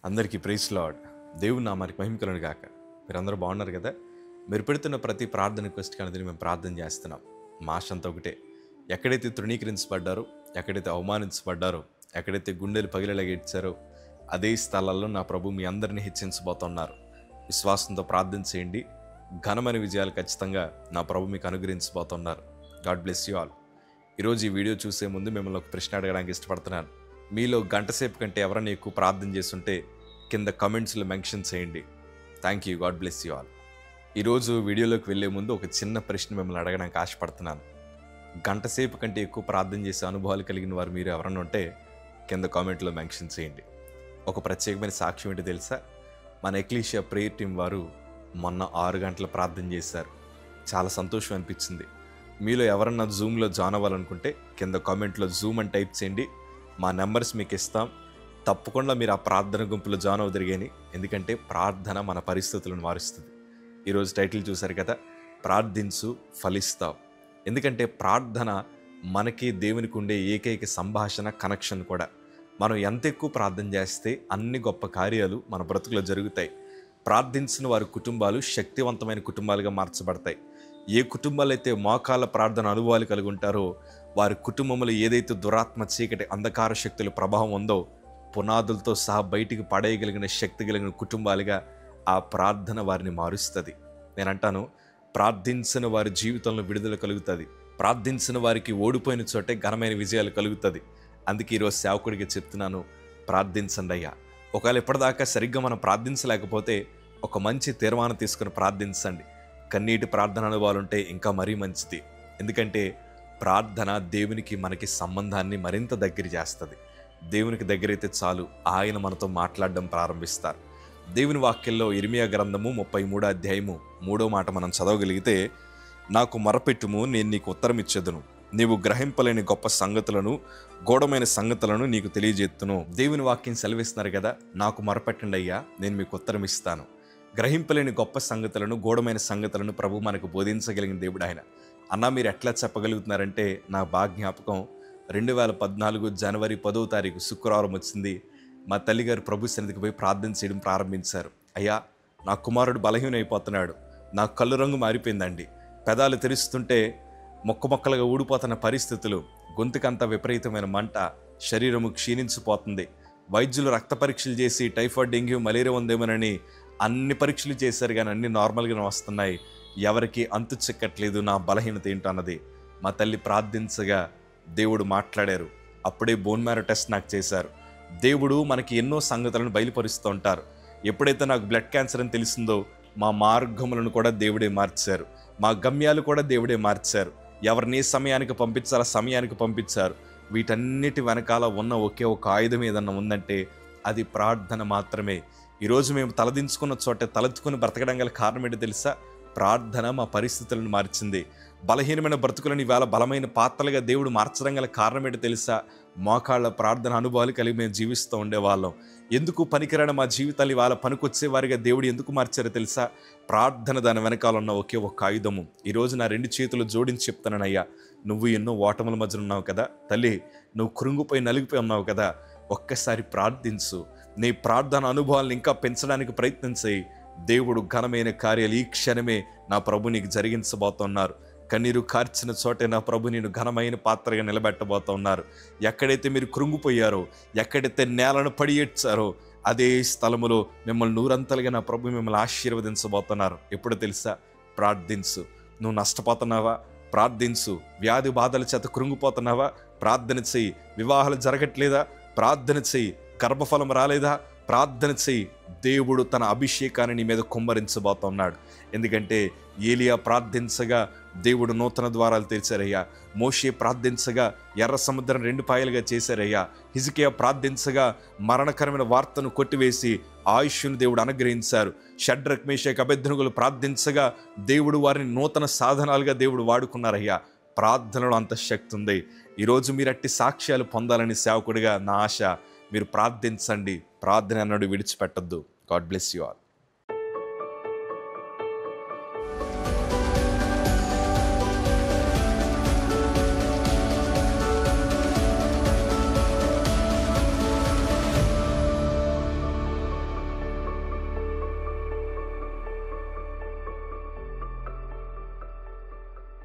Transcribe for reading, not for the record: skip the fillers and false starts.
అందరికీ praise lord. దేవుని నామానికి మహిమ కలుగును గాక. మీరందరూ బాగున్నారు కదా? మీరు పెడుతున్న ప్రతి ప్రార్థన రిక్వెస్ట్ అనేది మేము ప్రార్థన చేస్తున్నాం. మా ఆశ అంతా ఒకటే, ఎక్కడైతే తృణీకరించబడ్డారో, ఎక్కడైతే అవమానించబడ్డారో, ఎక్కడైతే గుండెలు పగిలేలాగా ఏడ్చారో అదే స్థలాల్లో నా ప్రభు మీ అందరినీ హెచ్చించబోతున్నారు. విశ్వాసంతో ప్రార్థన చేయండి. ఘనమైన విజయాలు ఖచ్చితంగా నా ప్రభు మీకు అనుగ్రహించబోతున్నారు. God bless you all. ఈరోజు ఈ వీడియో చూసే ముందు మిమ్మల్ని ఒక ప్రశ్న అడగడానికి ఇష్టపడుతున్నాను. మీలో గంట సేపు కంటే ఎవరైనా ఎక్కువ ప్రార్థన చేస్తుంటే కింద కమెంట్స్లో మెన్షన్ చేయండి. Thank you. God bless you all. ఈరోజు వీడియోలోకి వెళ్ళే ముందు ఒక చిన్న ప్రశ్న మిమ్మల్ని అడగడానికి ఆశపడుతున్నాను. గంట సేపు కంటే ఎక్కువ ప్రార్థన చేసే అనుభవాలు కలిగిన వారు మీరు ఎవరైనా ఉంటే కింద కామెంట్లో మెన్షన్ చేయండి. ఒక ప్రత్యేకమైన సాక్ష్యం ఏంటి తెలుసా? మన ఎక్లీషియా ప్రేయర్ టీం వారు మొన్న 6 గంటల ప్రార్థన చేశారు. చాలా సంతోషం అనిపించింది. మీలో ఎవరన్నా జూమ్లో జాయిన్ అవ్వాలనుకుంటే కింద కామెంట్లో జూమ్ అని టైప్ చేయండి. మా నెంబర్స్ మీకు ఇస్తాం. తప్పకుండా మీరు ఆ ప్రార్థన గుంపులో జాయిన్ అవుదరిగాని, ఎందుకంటే ప్రార్థన మన పరిస్థితులను మారుస్తుంది. ఈరోజు టైటిల్ చూశారు కదా, ప్రార్థించు ఫలిస్తావు. ఎందుకంటే ప్రార్థన మనకి దేవునికి ఉండే ఏకైక సంభాషణ, కనెక్షన్ కూడా. మనం ఎంత ఎక్కువ ప్రార్థన చేస్తే అన్ని గొప్ప కార్యాలు మన బ్రతుకులో జరుగుతాయి. ప్రార్థించిన వారి కుటుంబాలు శక్తివంతమైన కుటుంబాలుగా మార్చబడతాయి. ఏ కుటుంబాలు అయితే మోకాళ్ళ ప్రార్థన అనుభవాలు కలిగి ఉంటారో వారి కుటుంబంలో ఏదైతే దురాత్మ, చీకటి, అంధకార శక్తుల ప్రభావం ఉందో పునాదులతో సహా బయటికి పడేయగలిగిన శక్తి కలిగిన కుటుంబాలుగా ఆ ప్రార్థన వారిని మారుస్తుంది. నేను అంటాను, ప్రార్థించిన వారి జీవితంలో విడుదల కలుగుతుంది. ప్రార్థించిన వారికి ఓడిపోయిన చోటే ఘనమైన విజయాలు కలుగుతుంది. అందుకే ఈరోజు సేవకుడికి చెప్తున్నాను, ప్రార్థించండి అయ్యా. ఒకవేళ ఇప్పటిదాకా సరిగ్గా మనం ప్రార్థించలేకపోతే ఒక మంచి తీర్మానం తీసుకుని ప్రార్థించండి. కన్నీటి ప్రార్థన అనుభవాలు ఉంటే ఇంకా మరీ మంచిది. ఎందుకంటే ప్రార్థన దేవునికి మనకి సంబంధాన్ని మరింత దగ్గర చేస్తుంది. దేవునికి దగ్గరైతే చాలు, ఆయన మనతో మాట్లాడడం ప్రారంభిస్తారు. దేవుని వాక్యంలో ఇర్మియా గ్రంథము 33వ అధ్యాయము 3వ మాట మనం చదవగలిగితే, నాకు మొరపెట్టుము, నేను నీకు ఉత్తరం ఇచ్చేదను, నీవు గ్రహింపలేని గొప్ప సంగతులను, గూఢమైన సంగతులను నీకు తెలియజేత్తును. దేవుని వాక్యం సెలవిస్తున్నారు కదా, నాకు మొరపెట్టండి అయ్యా, నేను మీకు ఉత్తరం ఇస్తాను. గ్రహింపలేని గొప్ప సంగతులను, గూఢమైన సంగతులను ప్రభు మనకు బోధించగలిగిన దేవుడు ఆయన. అన్న మీరు ఎట్లా చెప్పగలుగుతున్నారంటే, నా బాగా జ్ఞాపకం 2014 జనవరి 10వ తారీఖు శుక్రవారం వచ్చింది. మా తల్లిగారు ప్రభు సన్నిధికి పోయి ప్రార్థన చేయడం ప్రారంభించారు. అయ్యా, నా కుమారుడు బలహీనైపోతున్నాడు, నా కళ్ళు రంగు మారిపోయిందండి, పెదాలు తెరుస్తుంటే మొక్కలుగా ఊడిపోతున్న పరిస్థితులు, గొంతుకంతా విపరీతమైన మంట, శరీరము క్షీణించిపోతుంది. వైద్యులు రక్త పరీక్షలు చేసి టైఫాయిడ్, డెంగ్యూ, మలేరియా ఉందేమోనని అన్ని పరీక్షలు చేశారు, కానీ అన్ని నార్మల్గానే వస్తున్నాయి. ఎవరికి అంతు చిక్కట్లేదు నా బలహీనత ఏంటో అన్నది. మా తల్లి ప్రార్థించగా దేవుడు మాట్లాడారు. అప్పుడే బోన్ మ్యారో టెస్ట్ నాకు చేశారు. దేవుడు మనకి ఎన్నో సంగతులను బయలుపరుస్తూ ఉంటారు. ఎప్పుడైతే నాకు బ్లడ్ క్యాన్సర్ అని తెలిసిందో మా మార్గములను కూడా దేవుడే మార్చారు, మా గమ్యాలు కూడా దేవుడే మార్చారు. ఎవరిని సమయానికి పంపించాలో సమయానికి పంపించారు. వీటన్నిటి వెనకాల ఉన్న ఒకే ఒక ఆయుధం ఏదన్నా ఉందంటే అది ప్రార్థన మాత్రమే. ఈరోజు మేము తలదించుకున్న చోట తలెత్తుకుని బ్రతకడం గల కారణం ఏంటి తెలుసా? ప్రార్థన మా పరిస్థితులను మార్చింది. బలహీనమైన బ్రతుకులను ఈవేళ బలమైన పాత్రలుగా దేవుడు మార్చడం గల కారణం ఏంటి తెలుసా? మోకాళ్ళ ప్రార్థన అనుభవాలు కలిగి మేము జీవిస్తూ ఉండేవాళ్ళం. ఎందుకు పనికిరాని మా జీవితాలు ఇవాళ పనికొచ్చేవారిగా దేవుడు ఎందుకు మార్చారో తెలుసా? ప్రార్థన దాని వెనకాల ఉన్న ఒకే ఒక్క ఆయుధము. ఈరోజు నా 2 చేతులు జోడించి చెప్తానయ్యా, నువ్వు ఎన్నో ఓటముల మధ్యన ఉన్నావు కదా తల్లి, నువ్వు కృంగిపోయి నలిగిపోయి ఉన్నావు కదా, ఒక్కసారి ప్రార్థించు. నీ ప్రార్థన అనుభవాలను ఇంకా పెంచడానికి ప్రయత్నం చేయి. దేవుడు ఘనమైన కార్యాలు ఈ క్షణమే నా ప్రభు నీకు జరిగించబోతున్నారు. కన్నీరు కార్చిన చోటే నా ప్రభు నేను ఘనమైన పాత్రగా నిలబెట్టబోతున్నారు. ఎక్కడైతే మీరు కృంగిపోయారో, ఎక్కడైతే నేలను పడి ఏడ్చారో అదే స్థలములో మిమ్మల్ని నూరంతలుగా నా ప్రభు మిమ్మల్ని ఆశీర్వదించబోతున్నారు. ఎప్పుడు తెలుసా? ప్రార్థించు. నువ్వు నష్టపోతున్నావా? ప్రార్థించు. వ్యాధి బాధల చేత కృంగిపోతున్నావా? ప్రార్థన చెయ్యి. వివాహాలు జరగట్లేదా? ప్రార్థన చెయ్యి. గర్భఫలం రాలేదా? ప్రార్థన చెయ్యి. దేవుడు తన అభిషేకాన్ని నీ మీద కుమ్మరించబోతున్నాడు. ఎందుకంటే ఏలియా ప్రార్థించగా దేవుడు నూతన ద్వారాలు తెరిచారయ్యా. మోషే ప్రార్థించగా ఎర్ర సముద్రం 2 పాయలుగా చేశారయ్యా. హిజ్కియా ప్రార్థించగా మరణకరమైన వార్తను కొట్టివేసి ఆయుష్ను దేవుడు అనుగ్రహించారు. షడ్రక్, మేషక్, అబేద్నెగోలు ప్రార్థించగా దేవుడు వారిని నూతన సాధనాలుగా దేవుడు వాడుకున్నారయ్యా. ప్రార్థనలో అంత శక్తి ఉంది. ఈరోజు మీరు అట్టి సాక్ష్యాలు పొందాలని సేవకుడిగా నా ఆశ. మీరు ప్రార్థించండి. ప్రార్థన అన్నాడు విడిచిపెట్టద్దు. God bless you all.